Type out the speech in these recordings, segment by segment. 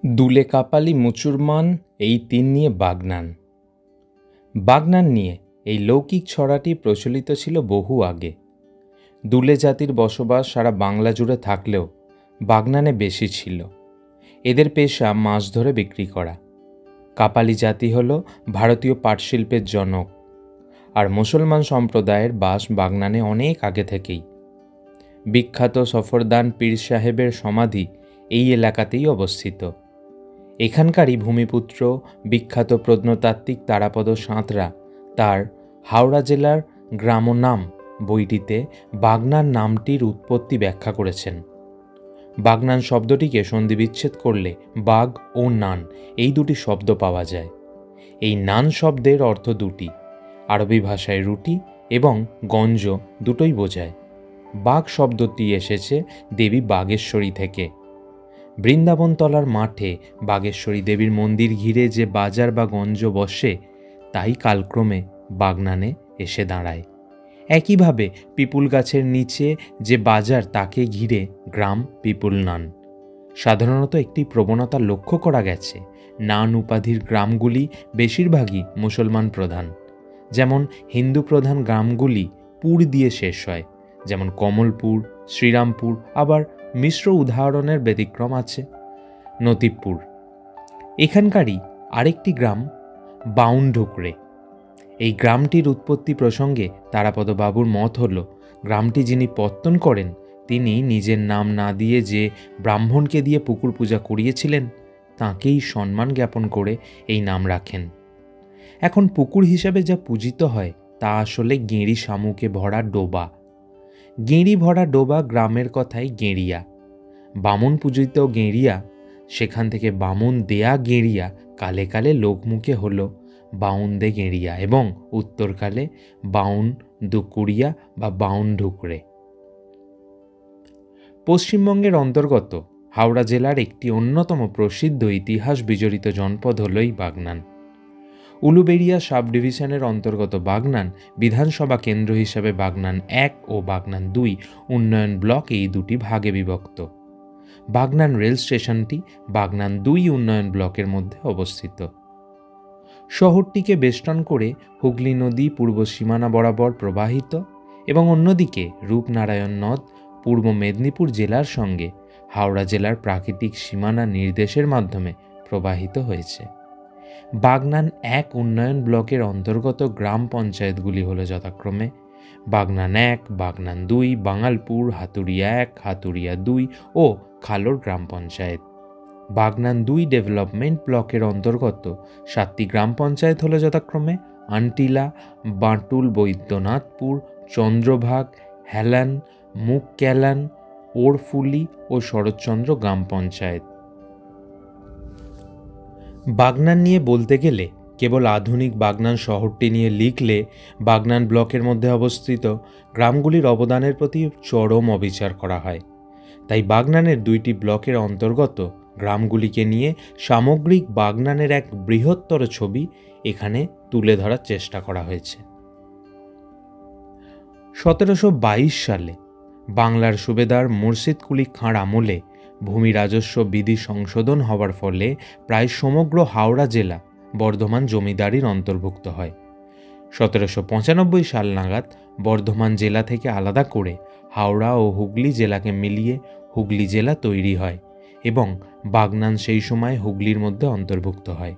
দুলে কাপালি মুচুরমান এই তিন নিয়ে বাগনান। বাগনান নিয়ে এই লৌকিক ছড়াটি প্রচলিত ছিল বহু আগে। দুলে জাতির বসবাস সারা বাংলা জুড়ে থাকলেও বাগনানে বেশি ছিল। এদের পেশা মাছ ধরে বিক্রি করা। কাপালি জাতি হল ভারতীয় পাটশিল্পের জনক, আর মুসলমান সম্প্রদায়ের বাস বাগনানে অনেক আগে থেকেই। বিখ্যাত সফরদান পীর সাহেবের সমাধি এই এলাকাতেই অবস্থিত। এখানকারই ভূমিপুত্র বিখ্যাত প্রত্নতাত্ত্বিক তারাপদ সাঁতরা তার হাওড়া জেলার গ্রামনাম বইটিতে বাগনান নামটির উৎপত্তি ব্যাখ্যা করেছেন। বাগনান শব্দটিকে সন্ধিবিচ্ছেদ করলে বাগ ও নান এই দুটি শব্দ পাওয়া যায়। এই নান শব্দের অর্থ দুটি, আরবি ভাষায় রুটি এবং গঞ্জ দুটোই বোঝায়। বাগ শব্দটি এসেছে দেবী বাগেশ্বরী থেকে। বৃন্দাবনতলার মাঠে বাগেশ্বরী দেবীর মন্দির ঘিরে যে বাজার বা গঞ্জ বসে, তাই কালক্রমে বাগনানে এসে দাঁড়ায়। একইভাবে পিপুল গাছের নিচে যে বাজার, তাকে ঘিরে গ্রাম পিপুল নান। সাধারণত একটি প্রবণতা লক্ষ্য করা গেছে, নান উপাধির গ্রামগুলি বেশিরভাগই মুসলমান প্রধান। যেমন হিন্দু প্রধান গ্রামগুলি পুর দিয়ে শেষ হয়, যেমন কমলপুর, শ্রীরামপুর। আবার মিশ্র উদাহরণের ব্যতিক্রম আছে, নতিবপুর। এখানকারই আরেকটি গ্রাম বাউনঢুকরে। এই গ্রামটির উৎপত্তি প্রসঙ্গে তারাপদ বাবুর মত হল, গ্রামটি যিনি পত্তন করেন তিনি নিজের নাম না দিয়ে যে ব্রাহ্মণকে দিয়ে পুকুর পূজা করিয়েছিলেন, তাঁকেই সম্মান জ্ঞাপন করে এই নাম রাখেন। এখন পুকুর হিসাবে যা পূজিত হয় তা আসলে গেঁড়ি শামুকে ভরা ডোবা। গেঁড়ি ভরা ডোবা গ্রামের কথাই গেঁড়িয়া। বামুন পূজিত গেঁড়িয়া, সেখান থেকে বামুন দেয়া গেঁড়িয়া কালে কালে লোকমুখে হল বাউন দে গেঁড়িয়া এবং উত্তরকালে বাউন দুকুড়িয়া বা বাউন ঢুকরে। পশ্চিমবঙ্গের অন্তর্গত হাওড়া জেলার একটি অন্যতম প্রসিদ্ধ ইতিহাস বিজড়িত জনপদ হল এই বাগনান। উলুবেড়িয়া সাব ডিভিশনের অন্তর্গত বাগনান বিধানসভা কেন্দ্র হিসাবে বাগনান 1 ও বাগনান 2 উন্নয়ন ব্লক এই দুটি ভাগে বিভক্ত। বাগনান রেল স্টেশনটি বাগনান 2 উন্নয়ন ব্লকের মধ্যে অবস্থিত। শহরটিকে বেষ্টন করে হুগলি নদী পূর্ব সীমানা বরাবর প্রবাহিত এবং অন্যদিকে রূপনারায়ণ নদ পূর্ব মেদিনীপুর জেলার সঙ্গে হাওড়া জেলার প্রাকৃতিক সীমানা নির্দেশের মাধ্যমে প্রবাহিত হয়েছে। বাগনান 1 উন্নয়ন ব্লকের অন্তর্গত গ্রাম পঞ্চায়েতগুলি হল যথাক্রমে বাগনান 1, বাগনান 2, বাঙালপুর, হাতুড়িয়া 1, হাতুড়িয়া 2 ও খালোর গ্রাম পঞ্চায়েত। বাগনান 2 ডেভেলপমেন্ট ব্লকের অন্তর্গত 7টি গ্রাম পঞ্চায়েত হল যথাক্রমে আন্টিলা, বাঁটুল, বৈদ্যনাথপুর, চন্দ্রভাগ, হেলান, মুকক্যালান, ওরফুলি ও শরৎচন্দ্র গ্রাম পঞ্চায়েত। বাগনান নিয়ে বলতে গেলে কেবল আধুনিক বাগনান শহরটি নিয়ে লিখলে বাগনান ব্লকের মধ্যে অবস্থিত গ্রামগুলির অবদানের প্রতি চরম অবিচার করা হয়। তাই বাগনানের 2টি ব্লকের অন্তর্গত গ্রামগুলিকে নিয়ে সামগ্রিক বাগনানের এক বৃহত্তর ছবি এখানে তুলে ধরার চেষ্টা করা হয়েছে। 1722 সালে বাংলার সুবেদার মুর্শিদ কুলি খাঁর আমলে ভূমি রাজস্ব বিধি সংশোধন হওয়ার ফলে প্রায় সমগ্র হাওড়া জেলা বর্ধমান জমিদারির অন্তর্ভুক্ত হয়। 1795 সাল নাগাদ বর্ধমান জেলা থেকে আলাদা করে হাওড়া ও হুগলি জেলাকে মিলিয়ে হুগলি জেলা তৈরি হয় এবং বাগনান সেই সময় হুগলির মধ্যে অন্তর্ভুক্ত হয়।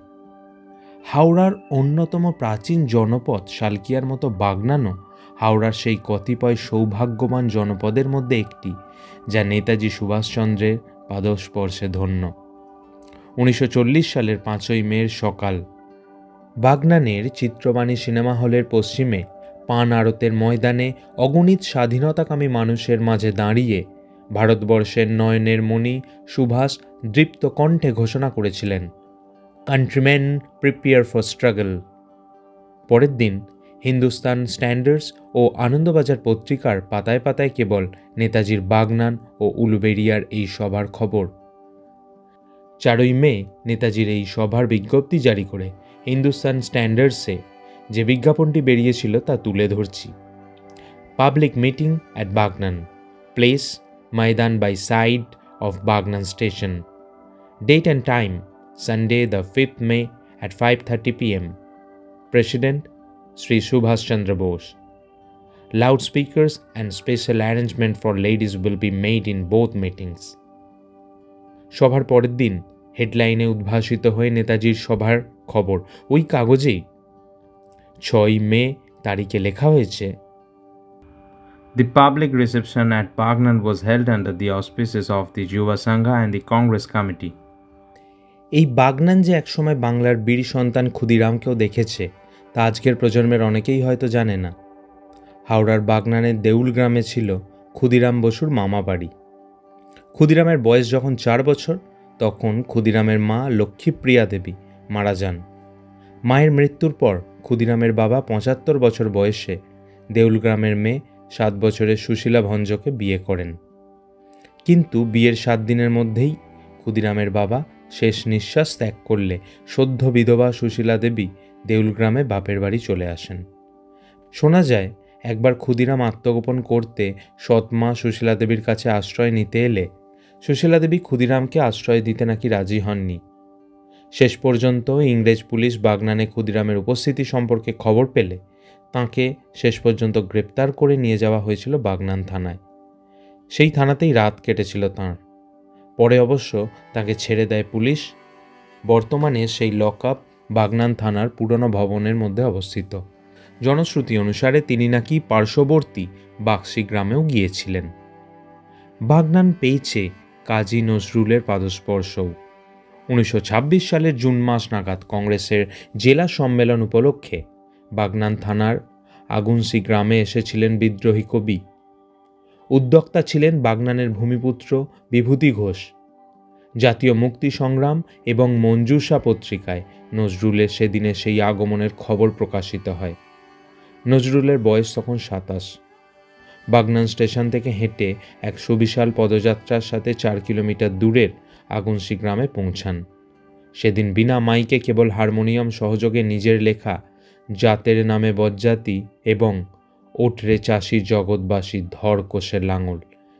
হাওড়ার অন্যতম প্রাচীন জনপদ শালকিয়ার মতো বাগনানও হাওড়ার সেই কতিপয় সৌভাগ্যবান জনপদের মধ্যে একটি, যা নেতাজি সুভাষচন্দ্রের পাদস্পর্শে ধন্য। 1940 সালের 5ই মের সকাল বাগনানের চিত্রবাণী সিনেমা হলের পশ্চিমে পান আড়তের ময়দানে অগণিত স্বাধীনতাকামী মানুষের মাঝে দাঁড়িয়ে ভারতবর্ষের নয়নের মণি সুভাষ দৃপ্ত কণ্ঠে ঘোষণা করেছিলেন, কান্ট্রিম্যান প্রিপেয়ার ফর স্ট্রাগল। পরের দিন হিন্দুস্তান স্ট্যান্ডার্ডস ও আনন্দবাজার পত্রিকার পাতায় পাতায় কেবল নেতাজির বাগনান ও উলুবেড়িয়ার এই সভার খবর। 4ই মে নেতাজির এই সভার বিজ্ঞপ্তি জারি করে হিন্দুস্তান স্ট্যান্ডার্ডসে যে বিজ্ঞাপনটি বেরিয়েছিল তা তুলে ধরছি। Public meeting at Bagnan, place maidan by side of Bagnan station, Date and time, Sunday the 5th May at 5:30 p.m. President, Sri Subhash Chandra Bose. Loudspeakers and special arrangement for ladies will be made in both meetings. সভার পরের দিন হেডলাইনে উদ্ভাসিত হয়ে নেতাজির সভার খবর ওই কাগজেই 6 মে তারিখে লেখা হয়েছে, The public reception at Bagnan was held under the auspices of the Yuva Sangha and the Congress Committee. এই বাগনান যে একসময় বাংলার বীর সন্তান ক্ষুদিরামকেও দেখেছে তা আজকের প্রজন্মের অনেকেই হয়তো জানে না। হাওড়ার বাগনানের দেউল গ্রামে ছিল ক্ষুদিরাম বসুর মামা বাড়ি। ক্ষুদিরামের বয়স যখন 4 বছর তখন ক্ষুদিরামের মা লক্ষ্মীপ্রিয়া দেবী মারা যান। মায়ের মৃত্যুর পর ক্ষুদিরামের বাবা 75 বছর বয়সে দেউল গ্রামের মেয়ে 7 বছরের সুশীলা ভঞ্জকে বিয়ে করেন। কিন্তু বিয়ের 7 দিনের মধ্যেই ক্ষুদিরামের বাবা শেষ নিঃশ্বাস ত্যাগ করলে সদ্য বিধবা সুশীলা দেবী দেউল গ্রামে বাপের বাড়ি চলে আসেন। শোনা যায় একবার ক্ষুদিরাম আত্মগোপন করতে সৎমা সুশীলা দেবীর কাছে আশ্রয় নিতে এলে সুশীলা দেবী ক্ষুদিরামকে আশ্রয় দিতে নাকি রাজি হননি। শেষ পর্যন্ত ইংরেজ পুলিশ বাগনানে ক্ষুদিরামের উপস্থিতি সম্পর্কে খবর পেলে তাঁকে শেষ পর্যন্ত গ্রেপ্তার করে নিয়ে যাওয়া হয়েছিল বাগনান থানায়। সেই থানাতেই রাত কেটেছিল তাঁর। পরে অবশ্য তাকে ছেড়ে দেয় পুলিশ। বর্তমানে সেই লকআপ বাগনান থানার পুরনো ভবনের মধ্যে অবস্থিত। জনশ্রুতি অনুসারে তিনি নাকি পার্শ্ববর্তী বাক্সি গ্রামেও গিয়েছিলেন। বাগনান পেয়েছে কাজী নজরুলের পাদস্পর্শও। 1926 সালের জুন মাস নাগাদ কংগ্রেসের জেলা সম্মেলন উপলক্ষে বাগনান থানার আগুনসি গ্রামে এসেছিলেন বিদ্রোহী কবি। উদ্যোক্তা ছিলেন বাগনানের ভূমিপুত্র বিভূতি ঘোষ। জাতীয় মুক্তি সংগ্রাম এবং মঞ্জুষা পত্রিকায় নজরুলের সেদিনে সেই আগমনের খবর প্রকাশিত হয়। নজরুলের বয়স তখন 27। বাগনান স্টেশন থেকে হেঁটে এক সুবিশাল পদযাত্রার সাথে 4 কিলোমিটার দূরের আগুনসি গ্রামে পৌঁছান। সেদিন বিনা মাইকে কেবল হারমোনিয়াম সহযোগে নিজের লেখা জাতের নামে বজ্জাতি এবং ওঠরে চাষি জগৎবাসী ধর কোষের লাঙল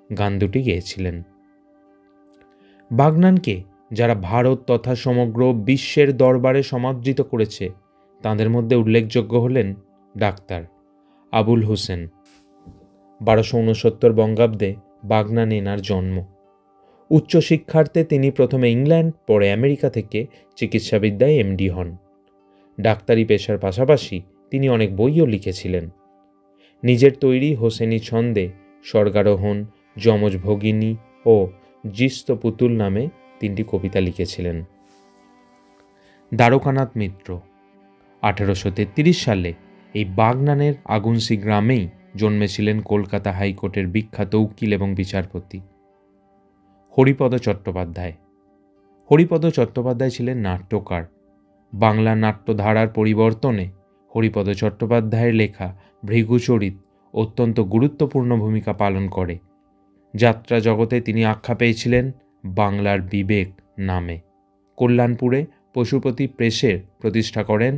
গান দুটি গেয়েছিলেন। বাগনানকে যারা ভারত তথা সমগ্র বিশ্বের দরবারে সমাদৃত করেছে তাদের মধ্যে উল্লেখযোগ্য হলেন ডাক্তার আবুল হোসেন। 1269 বঙ্গাব্দে বাগনানে এনার জন্ম। উচ্চশিক্ষার্থে তিনি প্রথমে ইংল্যান্ড পরে আমেরিকা থেকে চিকিৎসাবিদ্যায় এমডি হন। ডাক্তারি পেশার পাশাপাশি তিনি অনেক বইও লিখেছিলেন। নিজের তৈরি হোসেনি ছন্দে স্বর্গারোহণ, যমজ ভগিনী ও জিস্ত পুতুল নামে 3টি কবিতা লিখেছিলেন। দ্বারকানাথ মিত্র 1833 সালে এই বাগনানের আগুনসি গ্রামেই জন্মেছিলেন কলকাতা হাইকোর্টের বিখ্যাত উকিল এবং বিচারপতি হরিপদ চট্টোপাধ্যায়। হরিপদ চট্টোপাধ্যায় ছিলেন নাট্যকার। বাংলা নাট্যধারার পরিবর্তনে হরিপদ চট্টোপাধ্যায়ের লেখা ভৃগুচরিত অত্যন্ত গুরুত্বপূর্ণ ভূমিকা পালন করে। যাত্রা জগতে তিনি আখ্যা পেয়েছিলেন বাংলার বিবেক নামে। কল্যাণপুরে পশুপতি প্রেসের প্রতিষ্ঠা করেন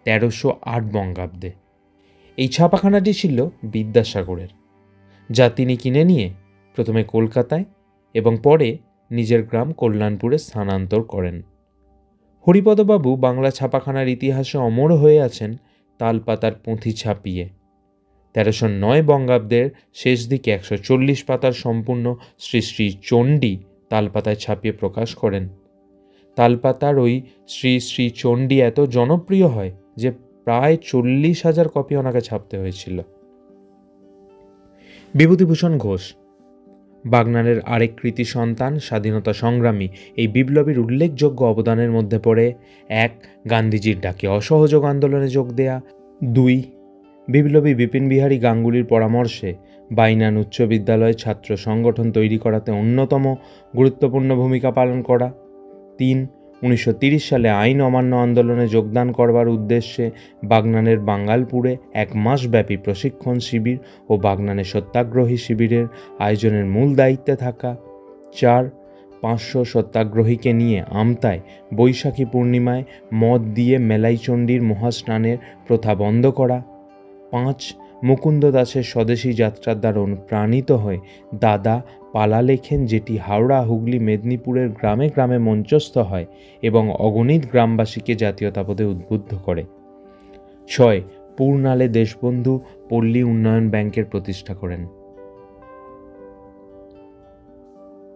1308 বঙ্গাব্দে। এই ছাপাখানাটি ছিল বিদ্যাসাগরের, যা তিনি কিনে নিয়ে প্রথমে কলকাতায় এবং পরে নিজের গ্রাম কল্যাণপুরে স্থানান্তর করেন। হরিপদবাবু বাংলা ছাপাখানার ইতিহাসে অমর হয়ে আছেন তালপাতার পুঁথি ছাপিয়ে। 1309 বঙ্গাব্দের শেষ দিকে 140 পাতার সম্পূর্ণ শ্রী শ্রী চণ্ডী তালপাতায় ছাপিয়ে প্রকাশ করেন। তালপাতার ওই শ্রী শ্রী চণ্ডী এত জনপ্রিয় হয় যে প্রায় 40,000 কপি ওনাকে ছাপতে হয়েছিল। বিভূতিভূষণ ঘোষ বাগনানের আরেক কৃতি সন্তান, স্বাধীনতা সংগ্রামী। এই বিপ্লবীর উল্লেখযোগ্য অবদানের মধ্যে পড়ে 1. গান্ধীজির ডাকে অসহযোগ আন্দোলনে যোগ দেয়া, 2. বিপ্লবী বিপিন বিহারী গাঙ্গুলির পরামর্শে বাইনান উচ্চ বিদ্যালয়ে ছাত্র সংগঠন তৈরি করাতে অন্যতম গুরুত্বপূর্ণ ভূমিকা পালন করা, 3. 1930 সালে আইন অমান্য আন্দোলনে যোগদান করবার উদ্দেশ্যে বাগনানের বাঙ্গালপুরে 1 মাসব্যাপী প্রশিক্ষণ শিবির ও বাগনানে সত্যাগ্রহী শিবিরের আয়োজনের মূল দায়িত্বে থাকা, 4. 500 সত্যাগ্রহীকে নিয়ে আমতায় বৈশাখী পূর্ণিমায় মদ দিয়ে মেলাইচণ্ডীর মহাস্নানের প্রথা বন্ধ করা, 5. মুকুন্দ দাসের স্বদেশী যাত্রার দ্বারা অনুপ্রাণিত হয়ে দাদা পালা লেখেন, যেটি হাওড়া, হুগলি, মেদিনীপুরের গ্রামে গ্রামে মঞ্চস্থ হয় এবং অগণিত গ্রামবাসীকে জাতীয়তাবোধে উদ্বুদ্ধ করে। 6. পূর্ণালে দেশবন্ধু পল্লী উন্নয়ন ব্যাংকের প্রতিষ্ঠা করেন।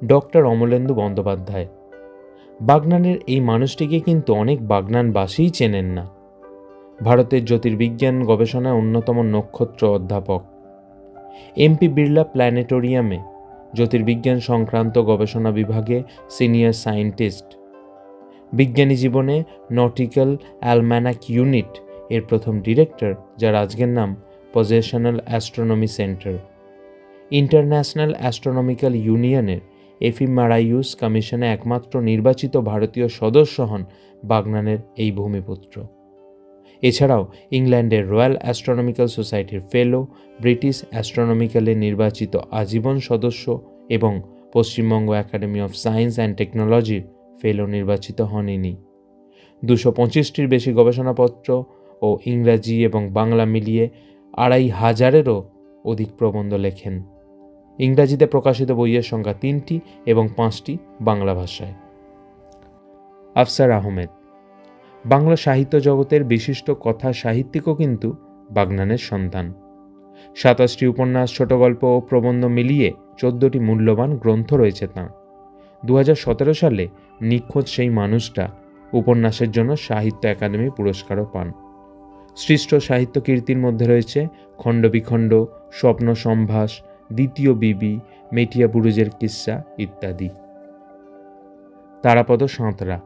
ডক্টর অমলেন্দু বন্দ্যোপাধ্যায়। বাগনানের এই মানুষটিকে কিন্তু অনেক বাগনানবাসীই চেনেন না। ভারতের জ্যোতির্বিজ্ঞান গবেষণায় অন্যতম নক্ষত্র অধ্যাপক। এমপি বিড়লা প্ল্যানেটোরিয়ামে জ্যোতির্বিজ্ঞান সংক্রান্ত গবেষণা বিভাগে সিনিয়র সায়েন্টিস্ট। বিজ্ঞানী জীবনে নটিক্যাল অ্যালম্যানাক ইউনিট এর প্রথম ডিরেক্টর, যার আজকের নাম পজেশনাল অ্যাস্ট্রোনমি সেন্টার। ইন্টারন্যাশনাল অ্যাস্ট্রোনমিক্যাল ইউনিয়নের এফিমারাইউস কমিশনে একমাত্র নির্বাচিত ভারতীয় সদস্য হন বাগনানের এই ভূমিপুত্র। এছাড়াও ইংল্যান্ডের রয়্যাল অ্যাস্ট্রোনমিক্যাল সোসাইটির ফেলো, ব্রিটিশ অ্যাস্ট্রোনমিক্যালে নির্বাচিত আজীবন সদস্য এবং Paschimbanga academy of science and টেকনোলজির ফেলো নির্বাচিত হন ইনি। 225টির বেশি গবেষণাপত্র ও ইংরাজি এবং বাংলা মিলিয়ে 2500-এরও অধিক প্রবন্ধ লেখেন। ইংরাজিতে প্রকাশিত বইয়ের সংখ্যা 3টি এবং 5টি বাংলা ভাষায়। আফসার আহমেদ। বাংলা সাহিত্য জগতের বিশিষ্ট কথা সাহিত্যিকও কিন্তু বাগনানের সন্তান। 27টি উপন্যাস, ছোট গল্প ও প্রবন্ধ মিলিয়ে 14টি মূল্যবান গ্রন্থ রয়েছে তাঁর। 2017 সালে নিখোঁজ সেই মানুষটা উপন্যাসের জন্য সাহিত্য একাডেমি পুরস্কারও পান। সৃষ্ট সাহিত্য কীর্তির মধ্যে রয়েছে খণ্ডবিখণ্ড, স্বপ্ন সম্ভাস, দ্বিতীয় বিবি, মেটিয়া বুরুজের কিস্সা ইত্যাদি। তারাপদ সাঁতরা।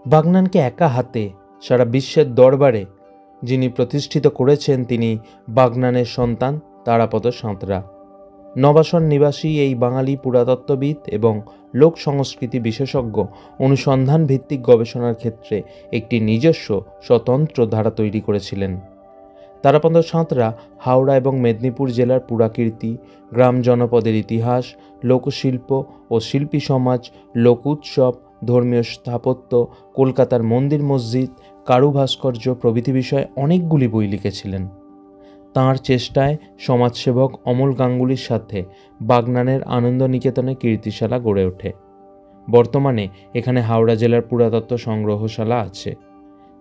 বাগনানকে একা হাতে সারা বিশ্বের দরবারে যিনি প্রতিষ্ঠিত করেছেন, তিনি বাগনানের সন্তান তারাপদ সাঁতরা। নবাসন নিবাসী এই বাঙালি পুরাতত্ত্ববিদ এবং লোক সংস্কৃতি বিশেষজ্ঞ অনুসন্ধান ভিত্তিক গবেষণার ক্ষেত্রে একটি নিজস্ব স্বতন্ত্র ধারা তৈরি করেছিলেন। তারাপদ সাঁতরা হাওড়া এবং মেদিনীপুর জেলার পুরাকীর্তি, গ্রাম জনপদের ইতিহাস, লোকশিল্প ও শিল্পী সমাজ, লোক উৎসব, ধর্মীয় স্থাপত্য, কলকাতার মন্দির মসজিদ, কারুভাস্কর্য প্রভৃতি বিষয়ে অনেকগুলি বই লিখেছিলেন। তাঁর চেষ্টায় সমাজসেবক অমল গাঙ্গুলির সাথে বাগনানের আনন্দ নিকেতনে কীর্তিশালা গড়ে ওঠে। বর্তমানে এখানে হাওড়া জেলার পুরাতত্ত্ব সংগ্রহশালা আছে।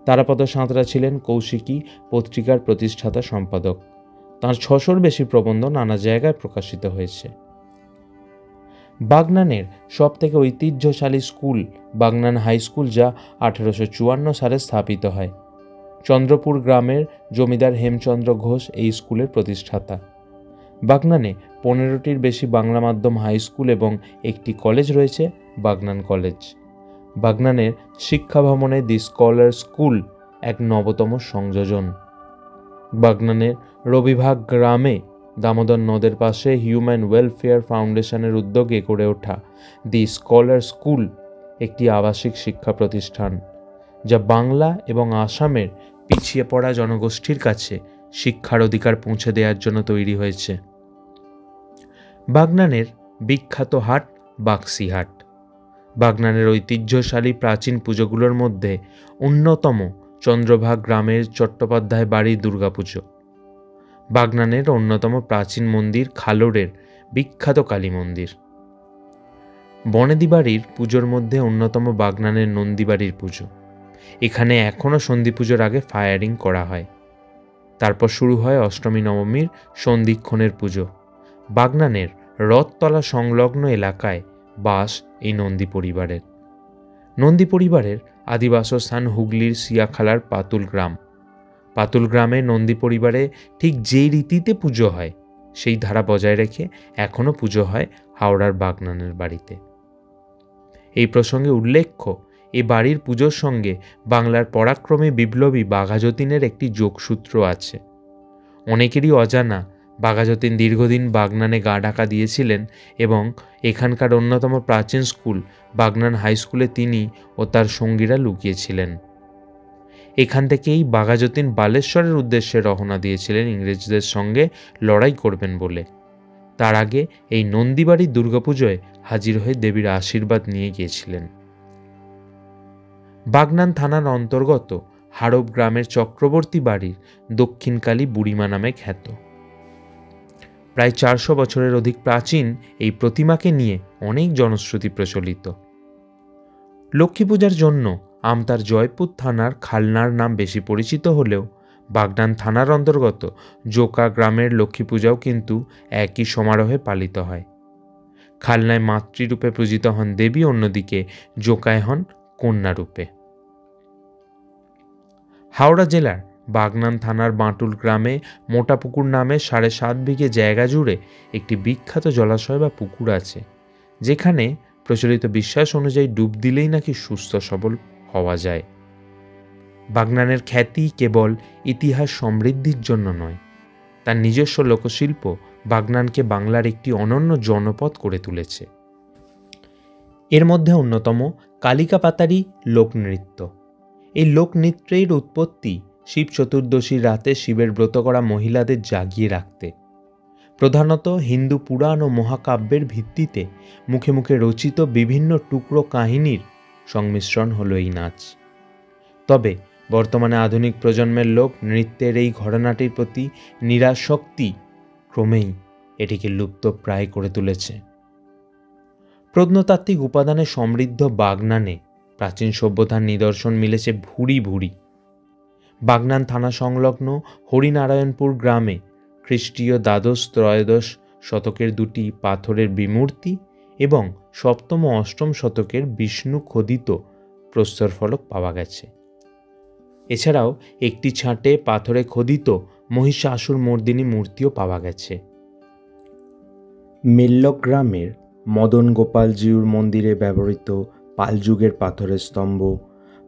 তারাপদ সাঁতরা ছিলেন কৌশিকী পত্রিকার প্রতিষ্ঠাতা সম্পাদক। তাঁর 600-র বেশি প্রবন্ধ নানা জায়গায় প্রকাশিত হয়েছে। বাগনানের সবথেকে ঐতিহ্যশালী স্কুল বাগনান হাই স্কুল, যা 1854 সালে স্থাপিত হয়। চন্দ্রপুর গ্রামের জমিদার হেমচন্দ্র ঘোষ এই স্কুলের প্রতিষ্ঠাতা। বাগনানে 15টির বেশি বাংলা মাধ্যম হাই স্কুল এবং একটি কলেজ রয়েছে, বাগনান কলেজ। বাগনানের শিক্ষা ভবনে দি স্কলার স্কুল এক নবতম সংযোজন। বাগনানের রবিভাগ গ্রামে দামোদর নদের পাশে হিউম্যান ওয়েলফেয়ার ফাউন্ডেশনের উদ্যোগে গড়ে ওঠা দি স্কলার স্কুল একটি আবাসিক শিক্ষা প্রতিষ্ঠান, যা বাংলা এবং আসামের পিছিয়ে পড়া জনগোষ্ঠীর কাছে শিক্ষার অধিকার পৌঁছে দেওয়ার জন্য তৈরি হয়েছে। বাগনানের বিখ্যাত হাট বাক্সিহাট। বাগনানের ঐতিহ্যশালী প্রাচীন পুজোগুলোর মধ্যে অন্যতম চন্দ্রভাগ গ্রামের চট্টোপাধ্যায় বাড়ির দুর্গাপুজো। বাগনানের অন্যতম প্রাচীন মন্দির খালোড়ের বিখ্যাত কালী মন্দির। বনেদি বাড়ির পুজোর মধ্যে অন্যতম বাগনানের নন্দীবাড়ির পুজো। এখানে এখনও সন্ধি পুজোর আগে ফায়ারিং করা হয়। তারপর শুরু হয় অষ্টমী নবমীর সন্ধিক্ষণের পুজো। বাগনানের রথতলা সংলগ্ন এলাকায় বাস এই নন্দী পরিবারের। নন্দী পরিবারের আদিবাসস্থান হুগলির সিয়াখালার পাতুল গ্রাম। পাতুল গ্রামে নন্দী পরিবারে ঠিক যেই রীতিতে পুজো হয় সেই ধারা বজায় রেখে এখনও পুজো হয় হাওড়ার বাগনানের বাড়িতে। এই প্রসঙ্গে উল্লেখ্য, এ বাড়ির পুজোর সঙ্গে বাংলার পরাক্রমী বিপ্লবী বাঘাযতীনের একটি যোগসূত্র আছে। অনেকেরই অজানা বাঘাযতীন দীর্ঘদিন বাগনানে গা ঢাকা দিয়েছিলেন এবং এখানকার অন্যতম প্রাচীন স্কুল বাগনান হাই স্কুলে তিনি ও তার সঙ্গীরা লুকিয়েছিলেন। এখান থেকেই বাঘাযতীন বালেশ্বরের উদ্দেশ্যে রওনা দিয়েছিলেন ইংরেজদের সঙ্গে লড়াই করবেন বলে। তার আগে এই নন্দীবাড়ির দুর্গাপুজোয় হাজির হয়ে দেবীর আশীর্বাদ নিয়ে গিয়েছিলেন। বাগনান থানার অন্তর্গত হাড়ব গ্রামের চক্রবর্তী বাড়ির দক্ষিণকালী বুড়িমা নামে খ্যাত। প্রায় 400 বছরের অধিক প্রাচীন এই প্রতিমাকে নিয়ে অনেক জনশ্রুতি প্রচলিত। লক্ষ্মী পূজার জন্য আমতার জয়পুর থানার খালনার নাম বেশি পরিচিত হলেও বাগনান থানার অন্তর্গত জোকা গ্রামের লক্ষ্মী পূজাও কিন্তু একই সমারোহে পালিত হয়। খালনায় মাতৃরূপে পূজিত হন দেবী, অন্যদিকে জোকায় হন কন্যারূপে। হাওড়া জেলার বাগনান থানার বাঁটুল গ্রামে মোটাপুকুর নামে 7.5 বিঘে জায়গা জুড়ে একটি বিখ্যাত জলাশয় বা পুকুর আছে, যেখানে প্রচলিত বিশ্বাস অনুযায়ী ডুব দিলেই নাকি সুস্থ সবল হওয়া যায়। বাগনানের খ্যাতি কেবল ইতিহাস সমৃদ্ধির জন্য নয়, তার নিজস্ব লোকশিল্প বাগনানকে বাংলার একটি অনন্য জনপদ করে তুলেছে। এর মধ্যে অন্যতম কালিকা পাতারি লোকনৃত্য। এই লোকনৃত্যের উৎপত্তি শিব চতুর্দশীর রাতে শিবের ব্রত করা মহিলাদের জাগিয়ে রাখতে। প্রধানত হিন্দু পুরাণ ও মহাকাব্যের ভিত্তিতে মুখে মুখে রচিত বিভিন্ন টুকরো কাহিনীর সংমিশ্রণ হলো এই নাচ। তবে বর্তমানে আধুনিক প্রজন্মের লোক নৃত্যের এই ঘরানাটির প্রতি নিরাসক্তি ক্রমেই এটিকে লুপ্তপ্রায় করে তুলেছে। প্রত্নতাত্ত্বিক উপাদানে সমৃদ্ধ বাগনানে প্রাচীন সভ্যতার নিদর্শন মিলেছে ভুরি ভুরি। বাগনান থানা সংলগ্ন হরিনারায়ণপুর গ্রামে খ্রিস্টীয় দ্বাদশ-ত্রয়োদশ শতকের 2টি পাথরের বিমূর্তি এবং 7ম ও 8ম শতকের বিষ্ণু খোদিত প্রস্তরফলক পাওয়া গেছে। এছাড়াও একটি ছাঁটে পাথরে খোদিত মহিষাসুর মর্দিনী মূর্তিও পাওয়া গেছে। মেল্লক গ্রামের মদন গোপালজিউর মন্দিরে ব্যবহৃত পালযুগের পাথরের স্তম্ভ,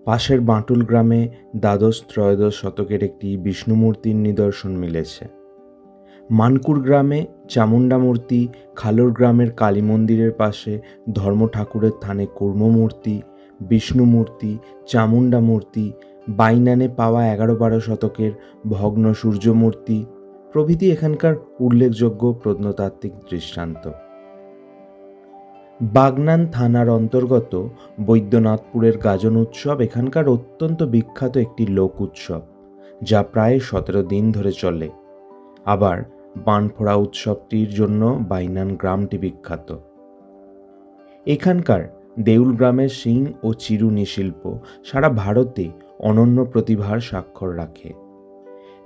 পাশের বাঁটুল গ্রামে দ্বাদশ-ত্রয়োদশ শতকের একটি বিষ্ণু মূর্তির নিদর্শন মিলেছে। মানকুর গ্রামে চামুণ্ডা মূর্তি, খালুর গ্রামের কালী মন্দিরের পাশে ধর্ম ঠাকুরের থানে কুর্ম মূর্তি, বিষ্ণু মূর্তি, চামুণ্ডা মূর্তি, বাইনানে পাওয়া 11-12 শতকের ভগ্ন সূর্য মূর্তি প্রভৃতি এখানকার উল্লেখযোগ্য প্রত্নতাত্ত্বিক দৃষ্টান্ত। বাগনান থানার অন্তর্গত বৈদ্যনাথপুরের গাজন উৎসব এখানকার অত্যন্ত বিখ্যাত একটি লোক উৎসব, যা প্রায় 17 দিন ধরে চলে। আবার বানফোড়া উৎসবটির জন্য বাইনান গ্রামটি বিখ্যাত। এখানকার দেউল গ্রামের শিং ও চিরুনি শিল্প সারা ভারতে অনন্য প্রতিভার স্বাক্ষর রাখে।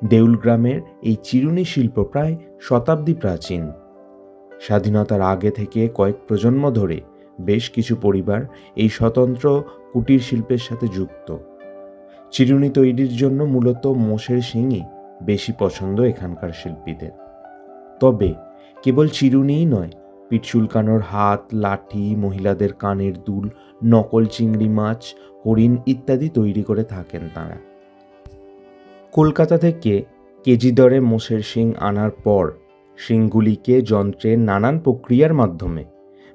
দেউল গ্রামের এই চিরুনি শিল্প প্রায় শতাব্দী প্রাচীন। স্বাধীনতার আগে থেকে কয়েক প্রজন্ম ধরে বেশ কিছু পরিবার এই স্বতন্ত্র কুটির শিল্পের সাথে যুক্ত। চিরুনি তৈরির জন্য মূলত মোষের শিংই বেশি পছন্দ এখানকার শিল্পীদের। তবে কেবল চিরুনিই নয়, পিঠ চুলকানোর হাত, লাঠি, মহিলাদের কানের দুল, নকল চিংড়ি মাছ, হরিণ ইত্যাদি তৈরি করে থাকেন তাঁরা। কলকাতা থেকে কেজি দরে মোষের শিং আনার পর শিংগুলিকে যন্ত্রের নানান প্রক্রিয়ার মাধ্যমে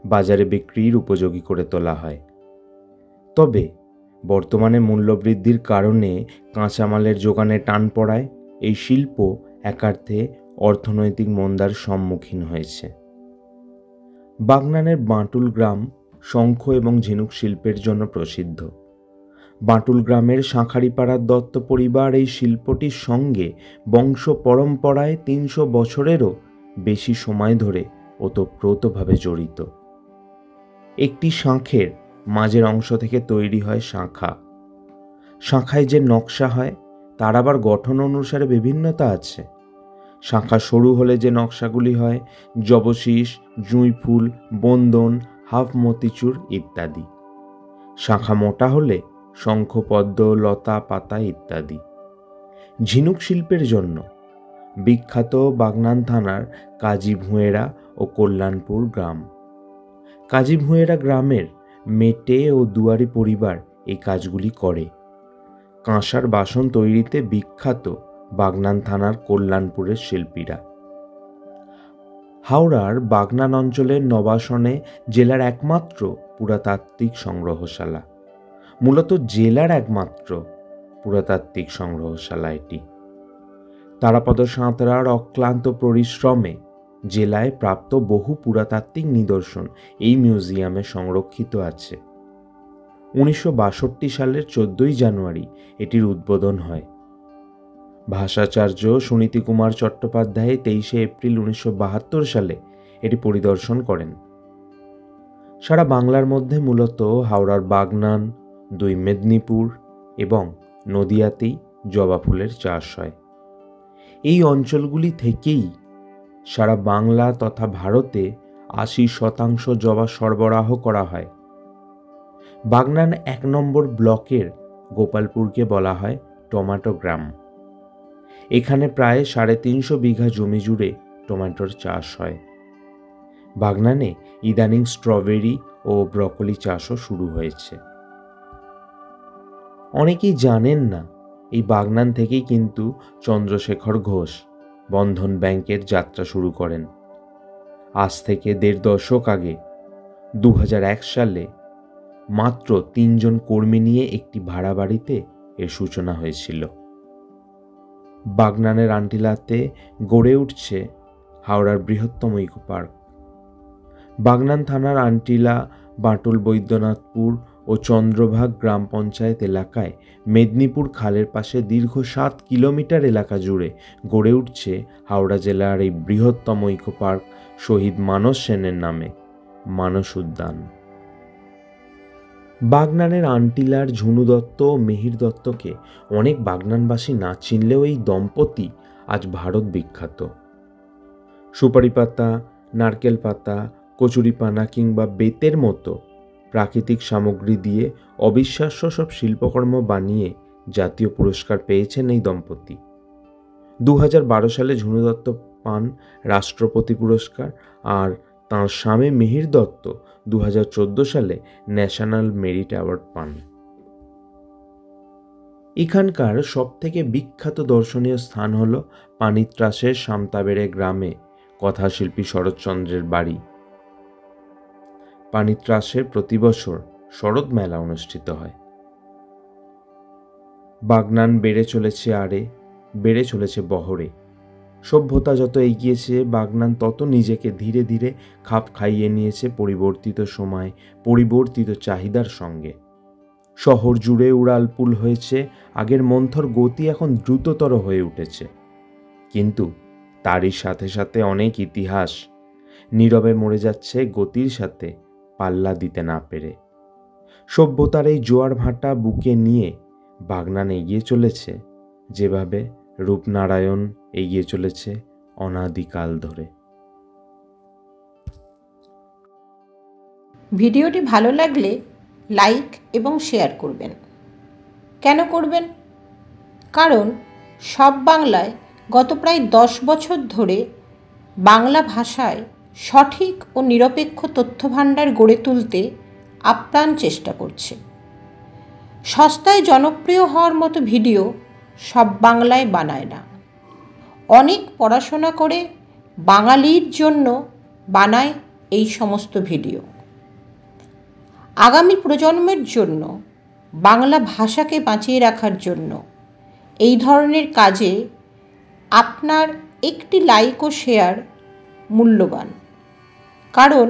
বাজারে বিক্রির উপযোগী করে তোলা হয়। তবে বর্তমানে মূল্যবৃদ্ধির কারণে কাঁচামালের যোগানে টান পড়ায় এই শিল্প একার্থে অর্থনৈতিক মন্দার সম্মুখীন হয়েছে। বাগনানের বাঁটুল গ্রাম শঙ্খ এবং ঝিনুক শিল্পের জন্য প্রসিদ্ধ। বাঁটুল গ্রামের শাঁখারিপাড়ার দত্ত পরিবার এই শিল্পটির সঙ্গে বংশ পরম্পরায় 300 বছরেরও বেশি সময় ধরে ওতপ্রোতভাবে জড়িত। একটি শাঁখের মাঝের অংশ থেকে তৈরি হয় শাঁখা। শাঁখায় যে নকশা হয় তার আবার গঠন অনুসারে বিভিন্নতা আছে। শাঁখা সরু হলে যে নকশাগুলি হয় জবশিস, জুঁই ফুল, বন্দন, হাফ মতিচুর ইত্যাদি। শাঁখা মোটা হলে শঙ্খ, পদ্ম, লতা, পাতা ইত্যাদি। ঝিনুক শিল্পের জন্য বিখ্যাত বাগনান থানার কাজী ভুঁয়েরা ও কল্যাণপুর গ্রাম। কাজী ভুঁয়েরা গ্রামের মেটে ও দুয়ারি পরিবার এই কাজগুলি করে। কাঁসার বাসন তৈরিতে বিখ্যাত বাগনান থানার কল্যাণপুরের শিল্পীরা। হাওড়ার বাগনান অঞ্চলের নবাসনে জেলার একমাত্র পুরাতাত্ত্বিক সংগ্রহশালা, মূলত জেলার একমাত্র পুরাতাত্ত্বিক সংগ্রহশালা এটি। তারাপদ সাঁতরার অক্লান্ত পরিশ্রমে জেলায় প্রাপ্ত বহু পুরাতাত্ত্বিক নিদর্শন এই মিউজিয়ামে সংরক্ষিত আছে। 1962 সালের 14 জানুয়ারি এটির উদ্বোধন হয়। ভাষাচার্য সুনীতি কুমার চট্টোপাধ্যায় 23 এপ্রিল 1972 সালে এটি পরিদর্শন করেন। সারা বাংলার মধ্যে মূলত হাওড়ার বাগনান, 2 মেদিনীপুর এবং নদিয়াতেই জবা ফুলের চাষ হয়। এই অঞ্চলগুলি থেকেই সারা বাংলা তথা ভারতে 80% জবা সরবরাহ করা হয়। বাগনান 1 নম্বর ব্লকের গোপালপুরকে বলা হয় টমেটো গ্রাম। এখানে প্রায় 350 বিঘা জমি জুড়ে টমেটোর চাষ হয়। বাগনানে ইদানিং স্ট্রবেরি ও ব্রকলি চাষও শুরু হয়েছে। অনেকেই জানেন না, এই বাগনান থেকেই কিন্তু চন্দ্রশেখর ঘোষ বন্ধন ব্যাংকের যাত্রা শুরু করেন। আজ থেকে 1.5 দশক আগে 2001 সালে মাত্র 3 জন কর্মী নিয়ে একটি ভাড়া বাড়িতে এর সূচনা হয়েছিল। বাগনানের আন্টিলাতে গড়ে উঠছে হাওড়ার বৃহত্তম ইকো পার্ক। বাগনান থানার আন্টিলা, বাটুল, বৈদ্যনাথপুর ও চন্দ্রভাগ গ্রাম পঞ্চায়েত এলাকায় মেদিনীপুর খালের পাশে দীর্ঘ 7 কিলোমিটার এলাকা জুড়ে গড়ে উঠছে হাওড়া জেলার এই বৃহত্তম ইকো পার্ক শহীদ মানস সেনের নামে, মানস উদ্যান। বাগনানের আন্টিলার ঝুনু দত্ত ও মিহির দত্তকে অনেক বাগনানবাসী না চিনলেও এই দম্পতি আজ ভারত বিখ্যাত। সুপারি পাতা, নারকেল পাতা, কচুরিপানা কিংবা বেতের মতো প্রাকৃতিক সামগ্রী দিয়ে অবিশ্বাস্য সব শিল্পকর্ম বানিয়ে জাতীয় পুরস্কার পেয়েছেন এই দম্পতি। 2012 সালে ঝুনু দত্ত পান রাষ্ট্রপতি পুরস্কার, আর তাঁর স্বামী মিহির দত্ত 2014 সালে ন্যাশনাল মেরিট অ্যাওয়ার্ড পান। এখানকার সবথেকে বিখ্যাত দর্শনীয় স্থান হল পানিত্রাসের সামতাবেড়ে গ্রামে কথাশিল্পী শরৎচন্দ্রের বাড়ি। পানিত্রাসে প্রতি বছর শরৎ মেলা অনুষ্ঠিত হয়। বাগনান বেড়ে চলেছে আরে, বেড়ে চলেছে বহরে। সভ্যতা যত এগিয়েছে, বাগনান তত নিজেকে ধীরে ধীরে খাপ খাইয়ে নিয়েছে পরিবর্তিত সময়, পরিবর্তিত চাহিদার সঙ্গে। শহর জুড়ে উড়ালপুল হয়েছে, আগের মন্থর গতি এখন দ্রুততর হয়ে উঠেছে। কিন্তু তারই সাথে সাথে অনেক ইতিহাস নীরবে মরে যাচ্ছে গতির সাথে পাল্লা দিতে না পেরে। সভ্যতার এই জোয়ার ভাটা বুকে নিয়ে বাগনান এগিয়ে চলেছে যেভাবে রূপনারায়ণ এগিয়ে চলেছে অনাদিকাল ধরে। ভিডিওটি ভালো লাগলে লাইক এবং শেয়ার করবেন। কেন করবেন? কারণ সব বাংলায় গত প্রায় 10 বছর ধরে বাংলা ভাষায় সঠিক ও নিরপেক্ষ তথ্যভাণ্ডার গড়ে তুলতে আপ্রাণ চেষ্টা করছে। সস্তায় জনপ্রিয় হওয়ার মতো ভিডিও সব বাংলায় বানায় না। অনেক পড়াশোনা করে বাঙালির জন্য বানায় এই সমস্ত ভিডিও। আগামী প্রজন্মের জন্য, বাংলা ভাষাকে বাঁচিয়ে রাখার জন্য এই ধরনের কাজে আপনার একটি লাইক ও শেয়ার মূল্যবান। কারণ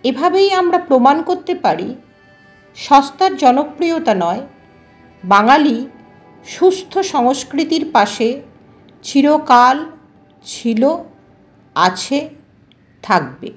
এভাবেই আমরা প্রমাণ করতে পারি সস্তার জনপ্রিয়তা নয়, বাঙালি সুস্থ সংস্কৃতির পাশে চিরকাল ছিল, আছে, থাকবে।